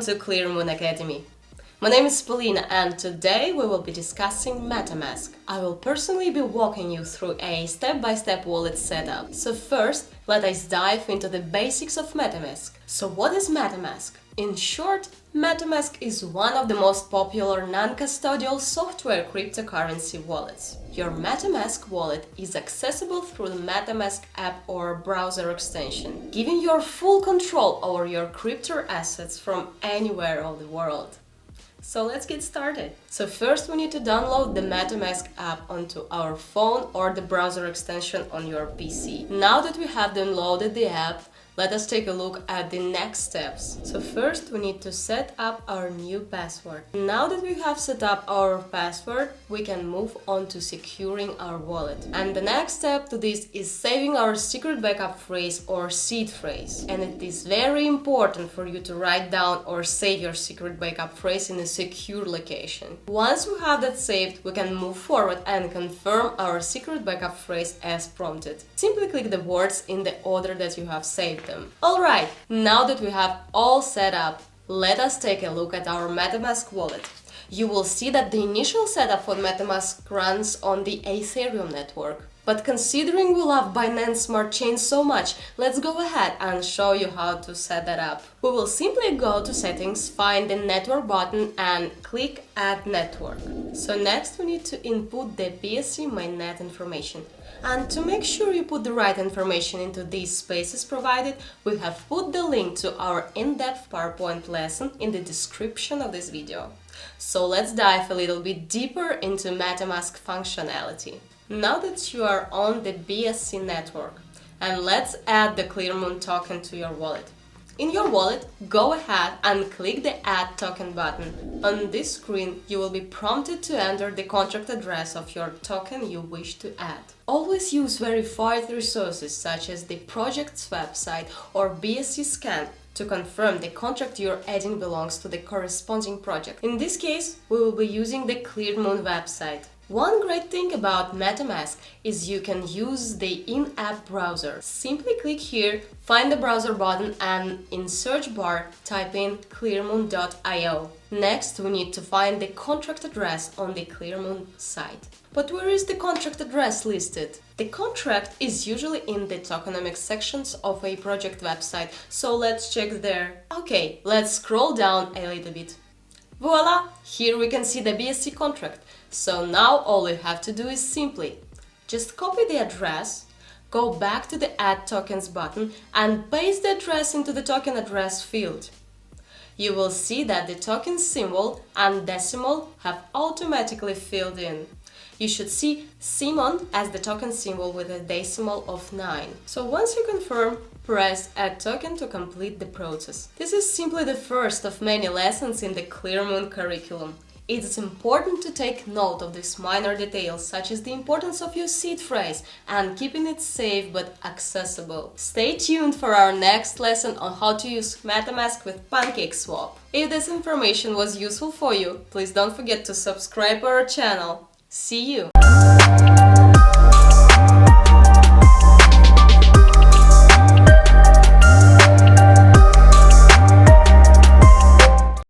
to Clearmoon Academy. My name is Polina and today we will be discussing MetaMask. I will personally be walking you through a step-by-step wallet setup. So first, let us dive into the basics of MetaMask. So what is MetaMask? In short, MetaMask is one of the most popular non-custodial software cryptocurrency wallets. Your MetaMask wallet is accessible through the MetaMask app or browser extension, giving you full control over your crypto assets from anywhere of the world. So let's get started. So first we need to download the MetaMask app onto our phone or the browser extension on your PC. Now that we have downloaded the app, let us take a look at the next steps. So first we need to set up our new password. Now that we have set up our password, we can move on to securing our wallet. And the next step to this is saving our secret backup phrase or seed phrase. And it is very important for you to write down or save your secret backup phrase in a secure location. Once we have that saved, we can move forward and confirm our secret backup phrase as prompted. Simply click the words in the order that you have saved them. Alright, now that we have all set up, let us take a look at our MetaMask wallet. You will see that the initial setup for MetaMask runs on the Ethereum network. But considering we love Binance Smart Chain so much, let's go ahead and show you how to set that up. We will simply go to Settings, find the Network button and click Add Network. So next we need to input the BSC mainnet information. And to make sure you put the right information into these spaces provided, we have put the link to our in-depth PowerPoint lesson in the description of this video. So let's dive a little bit deeper into MetaMask functionality. Now that you are on the BSC network, and let's add the Clearmoon token to your wallet. In your wallet, go ahead and click the Add Token button. On this screen, you will be prompted to enter the contract address of your token you wish to add. Always use verified resources such as the project's website or BSC scan to confirm the contract you're adding belongs to the corresponding project. In this case, we will be using the Clearmoon website. One great thing about MetaMask is you can use the in-app browser. Simply click here, find the browser button and in search bar type in clearmoon.io. Next we need to find the contract address on the Clearmoon site. But where is the contract address listed? The contract is usually in the tokenomics sections of a project website, so let's check there. Okay, let's scroll down a little bit. Voila! Here we can see the BSC contract. So now all you have to do is simply just copy the address, go back to the Add Tokens button and paste the address into the token address field. You will see that the token symbol and decimal have automatically filled in. You should see Simon as the token symbol with a decimal of 9. So once you confirm, press Add Token to complete the process. This is simply the first of many lessons in the Clearmoon curriculum. It is important to take note of these minor details, such as the importance of your seed phrase and keeping it safe but accessible. Stay tuned for our next lesson on how to use MetaMask with PancakeSwap. If this information was useful for you, please don't forget to subscribe to our channel. See you!